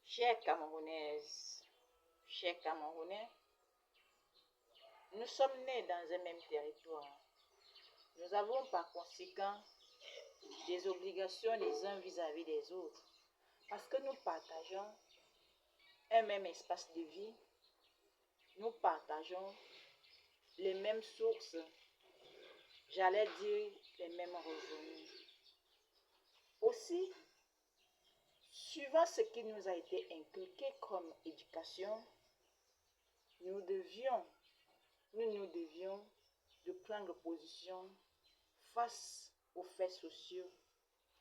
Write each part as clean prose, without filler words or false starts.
Chères Camerounaises, chers Camerounais, nous sommes nés dans un même territoire. Nous avons par conséquent des obligations les uns vis-à-vis des autres parce que nous partageons un même espace de vie, nous partageons les mêmes sources, j'allais dire les mêmes revenus. Aussi, suivant ce qui nous a été inculqué comme éducation, nous devions de prendre position face aux faits sociaux,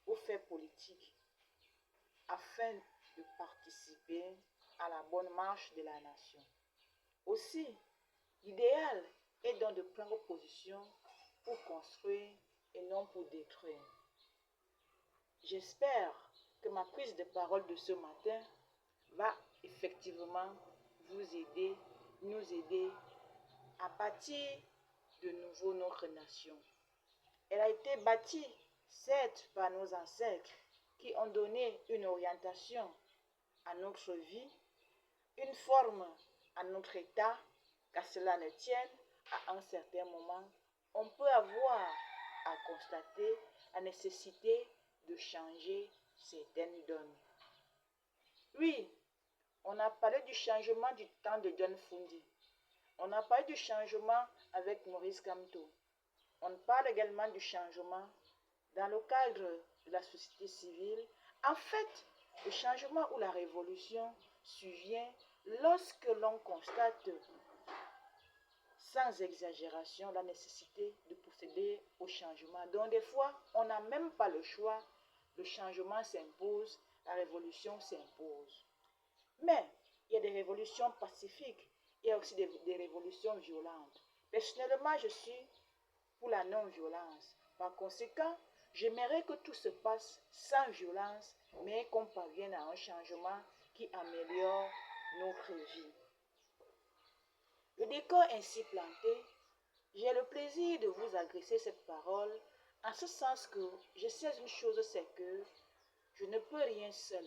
aux faits politiques, afin de participer à la bonne marche de la nation. Aussi, l'idéal est donc de prendre position pour construire et non pour détruire. J'espère que ma prise de parole de ce matin va effectivement vous aider, nous aider à bâtir de nouveau notre nation. Elle a été bâtie, certes, par nos ancêtres qui ont donné une orientation à notre vie, une forme à notre état, qu'à cela ne tienne, à un certain moment, on peut avoir à constater la nécessité de changer certaines donnes. Oui, on a parlé du changement du temps de John Fundi. On a parlé du changement avec Maurice Kamto. On parle également du changement dans le cadre de la société civile. En fait, le changement ou la révolution survient lorsque l'on constate sans exagération la nécessité de procéder au changement. Donc des fois, on n'a même pas le choix. Le changement s'impose, la révolution s'impose. Mais il y a des révolutions pacifiques, il y a aussi des révolutions violentes. Personnellement, je suis pour la non-violence. Par conséquent, j'aimerais que tout se passe sans violence, mais qu'on parvienne à un changement qui améliore notre vie. Le décor ainsi planté, j'ai le plaisir de vous adresser cette parole en ce sens que je sais une chose, c'est que je ne peux rien seul.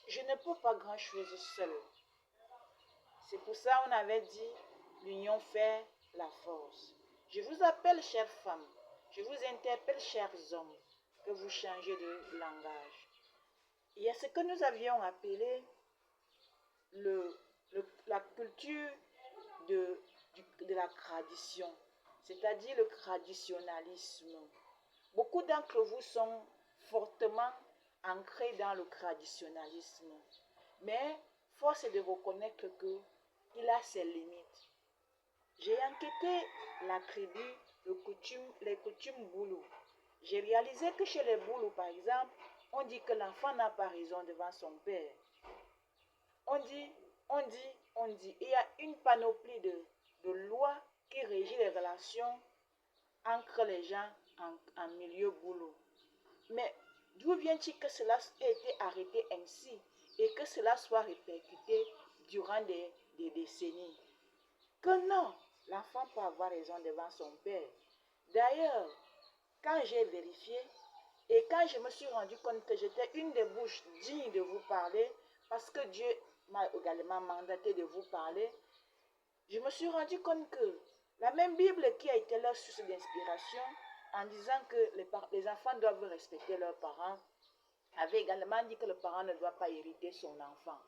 Je ne peux pas grand-chose seul. C'est pour ça qu'on avait dit l'union fait la force. Je vous appelle, chères femmes, je vous interpelle, chers hommes, que vous changez de langage. Il y a ce que nous avions appelé la culture de la tradition, c'est-à-dire le traditionnalisme. Beaucoup d'entre vous sont fortement ancrés dans le traditionnalisme, mais force est de reconnaître qu'il a ses limites. J'ai enquêté la tribu, les coutumes Boulou. J'ai réalisé que chez les Boulou, par exemple, on dit que l'enfant n'a pas raison devant son père. On dit. Il y a une panoplie de lois qui régit les relations entre les gens en milieu Boulou. Mais d'où vient-il que cela ait été arrêté ainsi et que cela soit répercuté durant des décennies? Que non, l'enfant peut avoir raison devant son père. D'ailleurs, quand j'ai vérifié et quand je me suis rendu compte que j'étais une des bouches dignes de vous parler, parce que Dieu m'a également mandaté de vous parler, je me suis rendu compte que la même Bible qui a été leur source d'inspiration en disant que les enfants doivent respecter leurs parents, avait également dit que le parent ne doit pas hériter son enfant.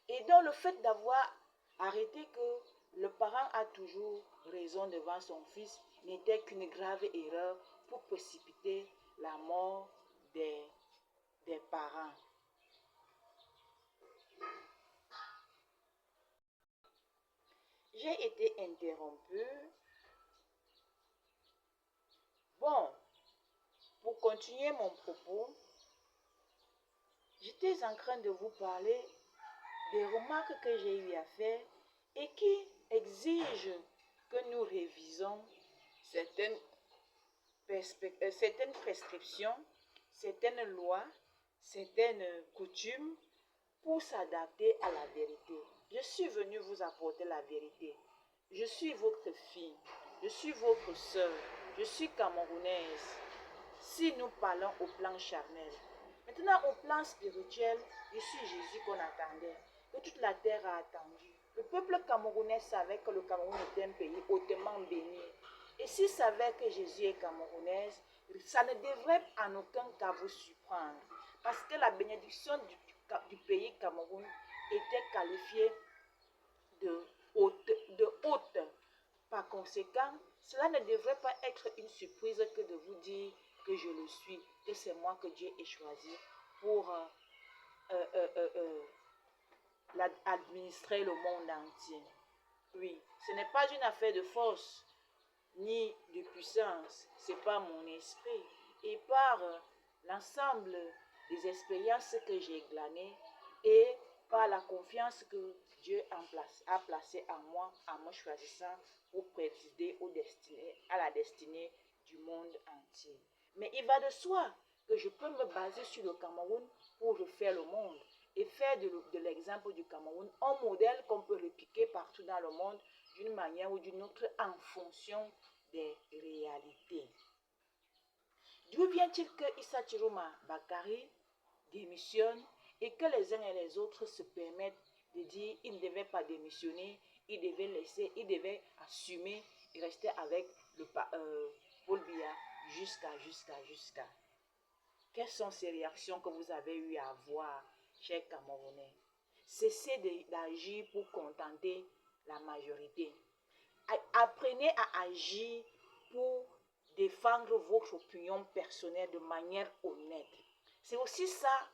Et donc le fait d'avoir arrêté que le parent a toujours raison devant son fils n'était qu'une grave erreur pour précipiter la mort des parents. J'ai été interrompue. Bon, pour continuer mon propos, j'étais en train de vous parler des remarques que j'ai eu à faire et qui exigent que nous révisons certaines prescriptions, certaines lois, certaines coutumes pour s'adapter à la vérité. Je suis venue vous apporter la vérité. Je suis votre fille, je suis votre soeur, je suis camerounaise. Si nous parlons au plan charnel. Maintenant, au plan spirituel, je suis Jésus qu'on attendait, que toute la terre a attendu. Le peuple camerounais savait que le Cameroun était un pays hautement béni. Et s'il savait que Jésus est camerounaise, ça ne devrait en aucun cas vous surprendre. Parce que la bénédiction du pays Cameroun était qualifiée de haute. Par conséquent, cela ne devrait pas être une surprise que de vous dire que je le suis, que c'est moi que Dieu ait choisi pour administrer le monde entier. Oui, ce n'est pas une affaire de force ni de puissance, c'est par mon esprit et par l'ensemble des expériences que j'ai glanées et par la confiance que Dieu a placée en moi en me choisissant pour présider à la destinée du monde entier. Mais il va de soi que je peux me baser sur le Cameroun pour refaire le monde et faire de l'exemple du Cameroun un modèle qu'on peut répliquer partout dans le monde d'une manière ou d'une autre en fonction des réalités. D'où vient-il que Issa Chiroma Bakari démissionne et que les uns et les autres se permettent de dire qu'il ne devait pas démissionner, il devait assumer et rester avec Paul Biya jusqu'à. Quelles sont ces réactions que vous avez eu à avoir, chers Camerounais? Cessez d'agir pour contenter la majorité. Apprenez à agir pour défendre votre opinion personnelle de manière honnête. C'est aussi ça,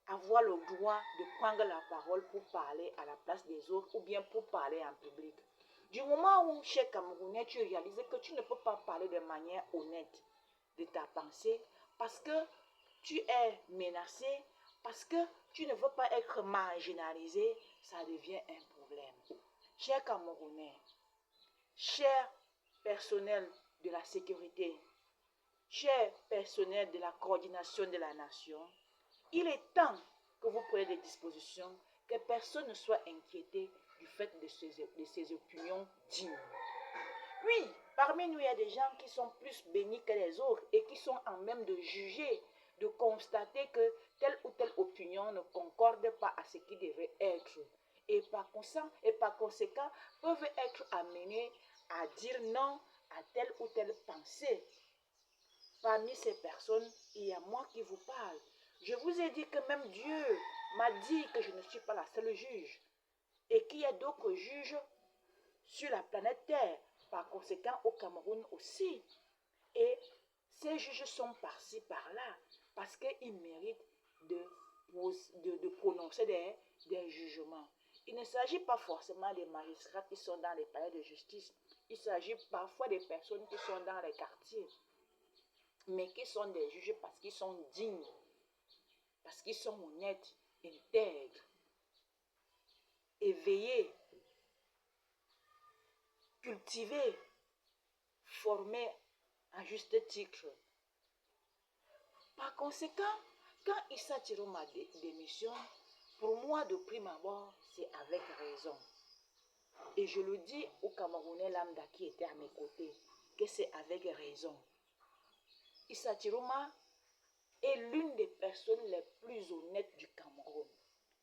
avoir le droit de prendre la parole pour parler à la place des autres ou bien pour parler en public. Du moment où, chez Camerounais, tu réalises que tu ne peux pas parler de manière honnête de ta pensée parce que tu es menacé, parce que tu ne veux pas être marginalisé, ça devient un problème. Chers Camerounais, chers personnels de la sécurité, chers personnels de la coordination de la nation, il est temps que vous preniez des dispositions, que personne ne soit inquiété du fait de ces opinions dignes. Oui, parmi nous, il y a des gens qui sont plus bénis que les autres et qui sont en même de juger, de constater que telle ou telle opinion ne concorde pas à ce qui devrait être. Et par conséquent, peuvent être amenés à dire non à telle ou telle pensée. Parmi ces personnes, il y a moi qui vous parle. Je vous ai dit que même Dieu m'a dit que je ne suis pas la seule juge et qu'il y a d'autres juges sur la planète Terre, par conséquent au Cameroun aussi. Et ces juges sont par-ci, par-là, parce qu'ils méritent de prononcer des jugements. Il ne s'agit pas forcément des magistrats qui sont dans les palais de justice. Il s'agit parfois des personnes qui sont dans les quartiers, mais qui sont des juges parce qu'ils sont dignes, parce qu'ils sont honnêtes, intègres, éveillés, cultivés, formés à juste titre. Par conséquent, quand Issa Chiroma démissionne, pour moi, de prime abord, c'est avec raison. Et je le dis au Camerounais lambda qui était à mes côtés, que c'est avec raison. Issa Chiroma est l'une des personnes les plus honnêtes du Cameroun.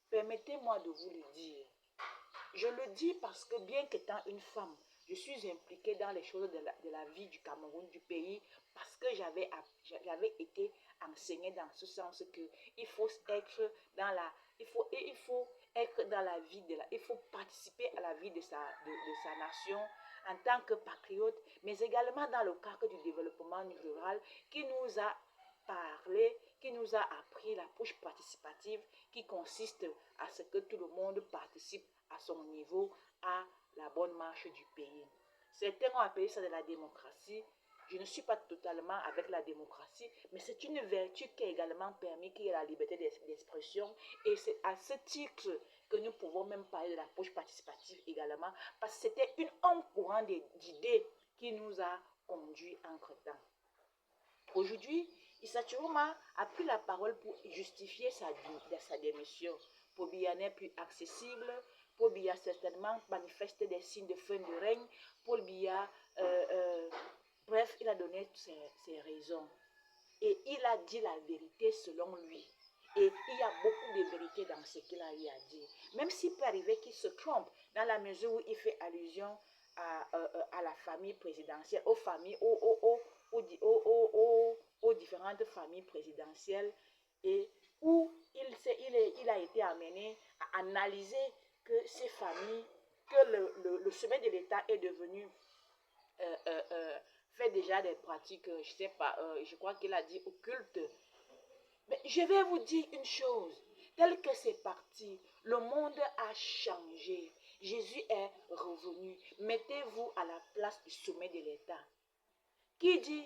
Permettez-moi de vous le dire. Je le dis parce que bien qu'étant une femme, je suis impliquée dans les choses de la vie du Cameroun, du pays, parce que j'avais été enseignée dans ce sens que il faut être dans la, il faut être dans la vie il faut participer à la vie de sa nation en tant que patriote, mais également dans le cadre du développement rural qui nous a parlé, qui nous a appris l'approche participative qui consiste à ce que tout le monde participe à son niveau à la bonne marche du pays. Certains ont appelé ça de la démocratie. Je ne suis pas totalement avec la démocratie, mais c'est une vertu qui a également permis qu'il y ait la liberté d'expression. Et c'est à ce titre que nous pouvons même parler de l'approche participative également, parce que c'était un courant d'idées qui nous a conduits entre-temps. Aujourd'hui, Issa Chiroma a pris la parole pour justifier sa démission. Paul Biya n'est plus accessible. Paul Biya certainement manifeste des signes de fin de règne. Paul Biya, bref, il a donné ses raisons. Et il a dit la vérité selon lui. Et il y a beaucoup de vérité dans ce qu'il a eu à dire. Même s'il peut arriver qu'il se trompe, dans la mesure où il fait allusion à la famille présidentielle, aux familles, aux différentes familles présidentielles, et où il a été amené à analyser que ces familles, que le sommet de l'État est devenu fait déjà des pratiques, je sais pas, je crois qu'il a dit occultes. Mais je vais vous dire une chose, tel que c'est parti, le monde a changé. Jésus est revenu. Mettez-vous à la place du sommet de l'État. Qui dit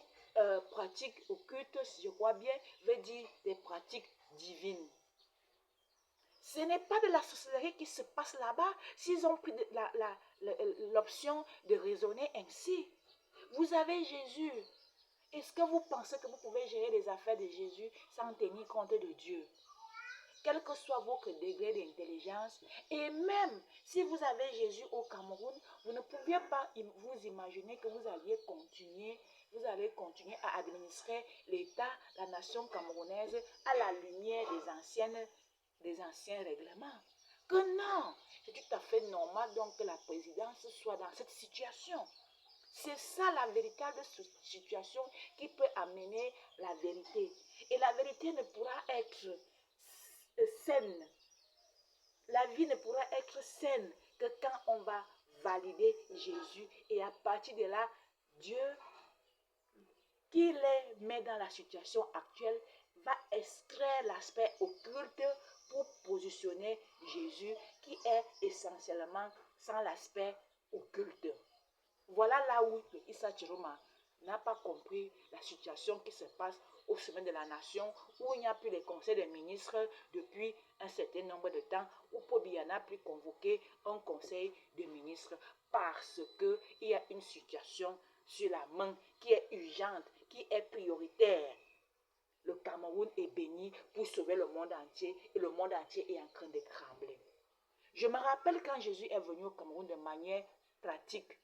pratique occulte, si je crois bien, veut dire des pratiques divines. Ce n'est pas de la sorcellerie qui se passe là-bas s'ils ont pris l'option de raisonner ainsi. Vous avez Jésus. Est-ce que vous pensez que vous pouvez gérer les affaires de Jésus sans tenir compte de Dieu? Quel que soit votre degré d'intelligence, et même si vous avez Jésus au Cameroun, vous ne pouviez pas vous imaginer que vous allez continuer à administrer l'État, la nation camerounaise à la lumière des anciens règlements. Que non, c'est tout à fait normal donc que la présidence soit dans cette situation. C'est ça la véritable situation qui peut amener la vérité. Et la vérité ne pourra être saine. La vie ne pourra être saine que quand on va valider Jésus. Et à partir de là, Dieu, qui les met dans la situation actuelle, va extraire l'aspect occulte pour positionner Jésus, qui est essentiellement sans l'aspect occulte. Voilà là où Issa Chiroma n'a pas compris la situation qui se passe au sommet de la nation, où il n'y a plus les conseils des ministres depuis un certain nombre de temps, où Pobiya n'a plus convoqué un conseil de ministres parce qu'il y a une situation sur la main qui est urgente, qui est prioritaire. Le Cameroun est béni pour sauver le monde entier et le monde entier est en train de trembler. Je me rappelle quand Jésus est venu au Cameroun de manière pratique,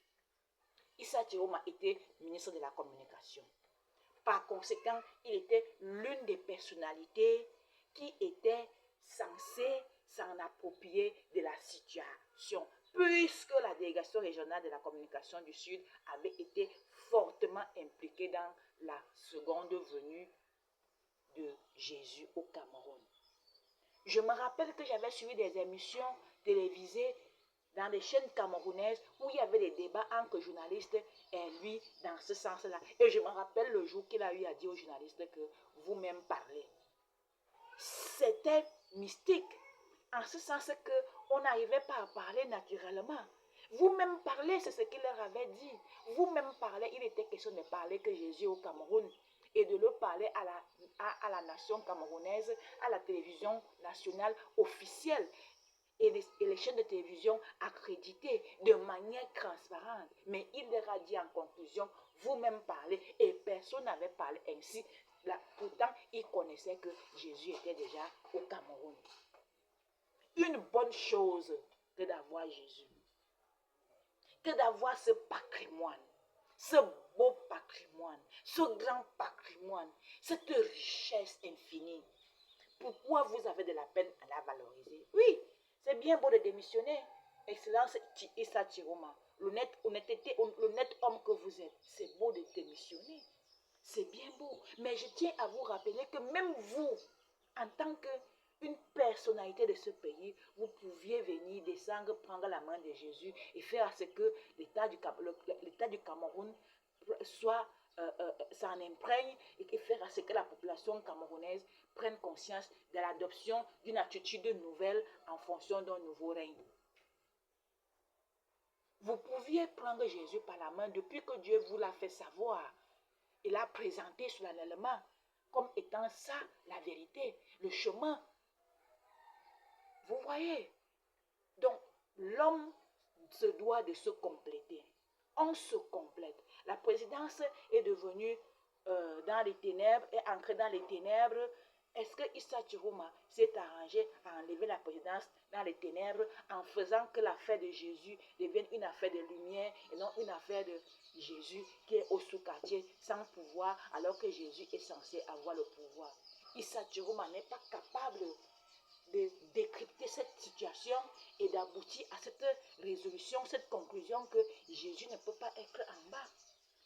Issa Chiroma était ministre de la Communication. Par conséquent, il était l'une des personnalités qui était censée s'en approprier de la situation, puisque la délégation régionale de la communication du Sud avait été fortement impliquée dans la seconde venue de Jésus au Cameroun. Je me rappelle que j'avais suivi des émissions télévisées dans des chaînes camerounaises où il y avait des débats entre journalistes et lui dans ce sens-là. Et je me rappelle le jour qu'il a eu à dire aux journalistes que vous-même parlez. C'était mystique, en ce sens qu'on n'arrivait pas à parler naturellement. Vous-même parlez, c'est ce qu'il leur avait dit. Vous-même parlez, il était question de parler que Jésus est au Cameroun et de le parler à la nation camerounaise, à la télévision nationale officielle. Et les chaînes de télévision accréditées de manière transparente. Mais il leur a dit en conclusion, vous-même parlez, et personne n'avait parlé ainsi. Là, pourtant, il connaissait que Jésus était déjà au Cameroun. Une bonne chose que d'avoir Jésus, que d'avoir ce patrimoine, ce beau patrimoine, ce grand patrimoine, cette richesse infinie. Pourquoi vous avez de la peine à la valoriser? Oui, c'est bien beau de démissionner. Excellence Issa Chiroma, l'honnête homme que vous êtes, c'est beau de démissionner. C'est bien beau. Mais je tiens à vous rappeler que même vous, en tant qu'une personnalité de ce pays, vous pouviez venir descendre, prendre la main de Jésus et faire ce que l'État du Cameroun s'en imprègne et faire à ce que la population camerounaise prenne conscience de l'adoption d'une attitude nouvelle en fonction d'un nouveau règne. Vous pouviez prendre Jésus par la main depuis que Dieu vous l'a fait savoir et l'a présenté solennellement comme étant ça la vérité, le chemin. Vous voyez? Donc, l'homme se doit de se compléter. On se complète. La présidence est devenue dans les ténèbres, est entrée dans les ténèbres. Est-ce que Issa Chiroma s'est arrangé à enlever la présidence dans les ténèbres en faisant que l'affaire de Jésus devienne une affaire de lumière et non une affaire de Jésus qui est au sous-quartier sans pouvoir alors que Jésus est censé avoir le pouvoir? Issa Chiroma n'est pas capable de décrypter cette situation et d'aboutir à cette résolution, cette conclusion que Jésus ne peut pas être en bas.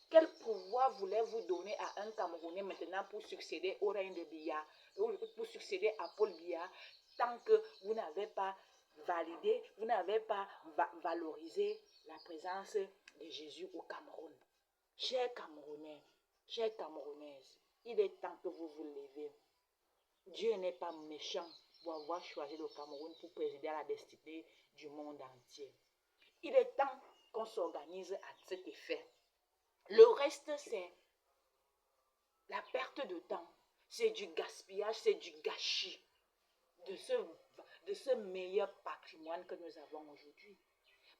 Quel pouvoir voulez-vous donner à un Camerounais maintenant pour succéder au règne de Biya, pour succéder à Paul Biya, tant que vous n'avez pas validé, vous n'avez pas valorisé la présence de Jésus au Cameroun? Chers Camerounais, chères Camerounaises, il est temps que vous vous levez. Dieu n'est pas méchant pour avoir choisi le Cameroun pour présider à la destinée du monde entier. Il est temps qu'on s'organise à cet effet. Le reste, c'est la perte de temps, c'est du gaspillage, c'est du gâchis de ce meilleur patrimoine que nous avons aujourd'hui.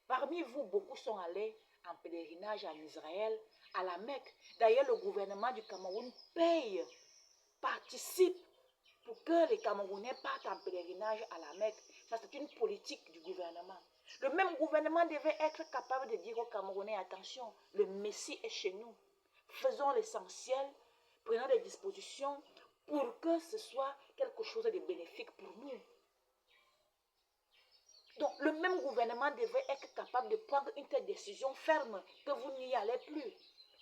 Parmi vous, beaucoup sont allés en pèlerinage en Israël, à la Mecque. D'ailleurs, le gouvernement du Cameroun paye, participe pour que les Camerounais partent en pèlerinage à la Mecque. Ça, c'est une politique du gouvernement. Le même gouvernement devait être capable de dire aux Camerounais, attention, le Messie est chez nous. Faisons l'essentiel, prenons des dispositions pour que ce soit quelque chose de bénéfique pour nous. Donc, le même gouvernement devait être capable de prendre une telle décision ferme que vous n'y allez plus.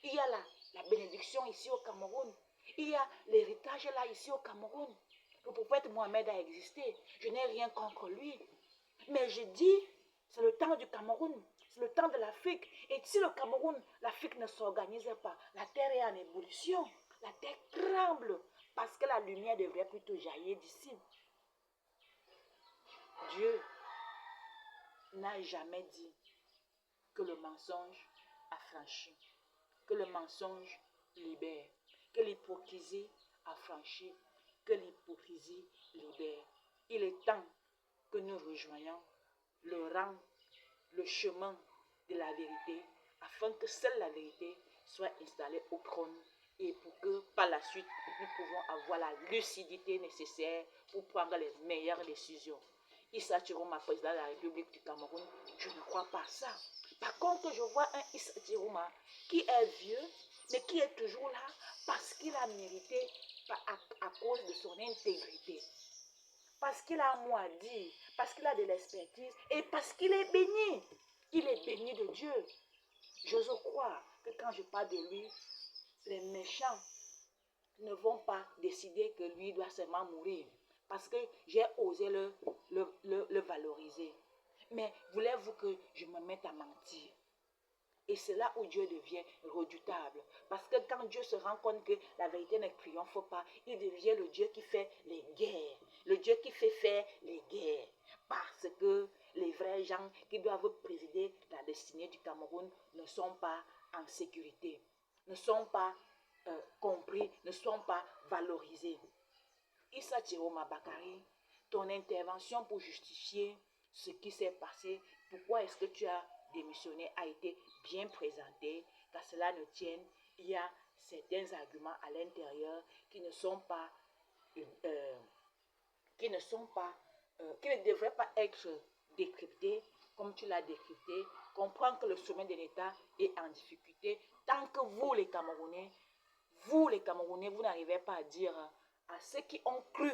Il y a la bénédiction ici au Cameroun. Il y a l'héritage là ici au Cameroun. Le prophète Mohamed a existé. Je n'ai rien contre lui. Mais je dis, c'est le temps du Cameroun. C'est le temps de l'Afrique. Et si le Cameroun, l'Afrique ne s'organisait pas, la terre est en ébullition. La terre tremble parce que la lumière devrait plutôt jaillir d'ici. Dieu n'a jamais dit que le mensonge affranchit, que le mensonge libère, que l'hypocrisie affranchit, que l'hypocrisie libère. Il est temps que nous rejoignions le rang, le chemin de la vérité, afin que seule la vérité soit installée au trône et pour que par la suite, nous pouvons avoir la lucidité nécessaire pour prendre les meilleures décisions. Issa Chiroma, président de la République du Cameroun, je ne crois pas ça. Par contre, je vois un Issa Chiroma qui est vieux, mais qui est toujours là parce qu'il a mérité à cause de son intégrité. Parce qu'il a un mot à dire, parce qu'il a de l'expertise et parce qu'il est béni. Il est béni de Dieu. J'ose croire que quand je parle de lui, les méchants ne vont pas décider que lui doit seulement mourir. Parce que j'ai osé le valoriser. Mais voulez-vous que je me mette à mentir? Et c'est là où Dieu devient redoutable. Parce que quand Dieu se rend compte que la vérité ne triomphe pas, il devient le Dieu qui fait les guerres. Le Dieu qui fait faire les guerres. Parce que les vrais gens qui doivent présider la destinée du Cameroun ne sont pas en sécurité, ne sont pas compris, ne sont pas valorisés. Issa Chiroma Bakari, ton intervention pour justifier ce qui s'est passé, pourquoi est-ce que tu as démissionné, a été bien présentée. Qu'à cela ne tienne, il y a certains arguments à l'intérieur qui ne sont pas, qui ne devraient pas être décryptés comme tu l'as décrypté. Comprends que le sommet de l'État est en difficulté tant que vous les Camerounais, vous n'arrivez pas à dire à ceux qui ont cru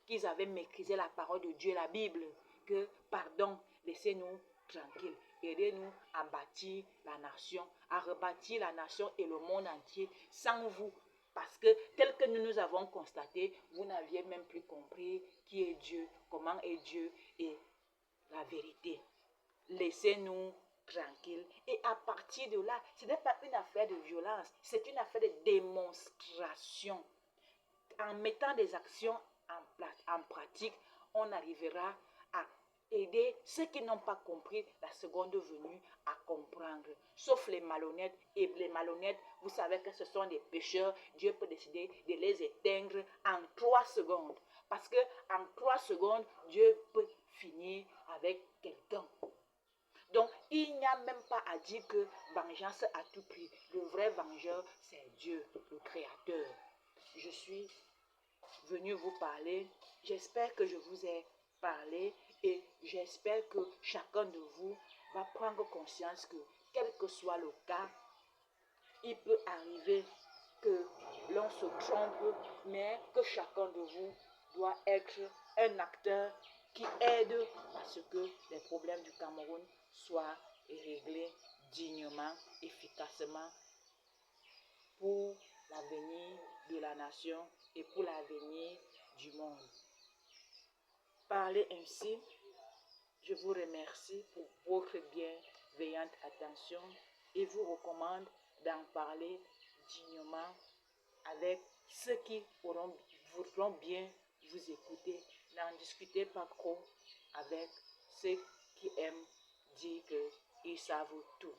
qu'ils avaient maîtrisé la parole de Dieu, la Bible, que pardon, laissez-nous tranquilles. Aidez-nous à bâtir la nation, à rebâtir la nation et le monde entier sans vous. Parce que tel que nous avons constaté, vous n'aviez même plus compris qui est Dieu, comment est Dieu et la vérité. Laissez-nous tranquilles. Et à partir de là, ce n'est pas une affaire de violence, c'est une affaire de démonstration. En mettant des actions en pratique, on arrivera à aider ceux qui n'ont pas compris la seconde venue à comprendre. Sauf les malhonnêtes. Et les malhonnêtes, vous savez que ce sont des pécheurs. Dieu peut décider de les éteindre en 3 secondes. Parce que en 3 secondes, Dieu peut finir avec quelqu'un. Donc, il n'y a même pas à dire que vengeance à tout prix. Le vrai vengeur, c'est Dieu, le Créateur. Je suis venue vous parler. J'espère que je vous ai parlé et j'espère que chacun de vous va prendre conscience que, quel que soit le cas, il peut arriver que l'on se trompe, mais que chacun de vous doit être un acteur qui aide à ce que les problèmes du Cameroun soient réglés dignement, efficacement pour l'avenir de la nation et pour l'avenir du monde. Parlez ainsi, je vous remercie pour votre bienveillante attention et vous recommande d'en parler dignement avec ceux qui voudront bien vous écouter. N'en discutez pas trop avec ceux qui aiment dire qu'ils savent tout.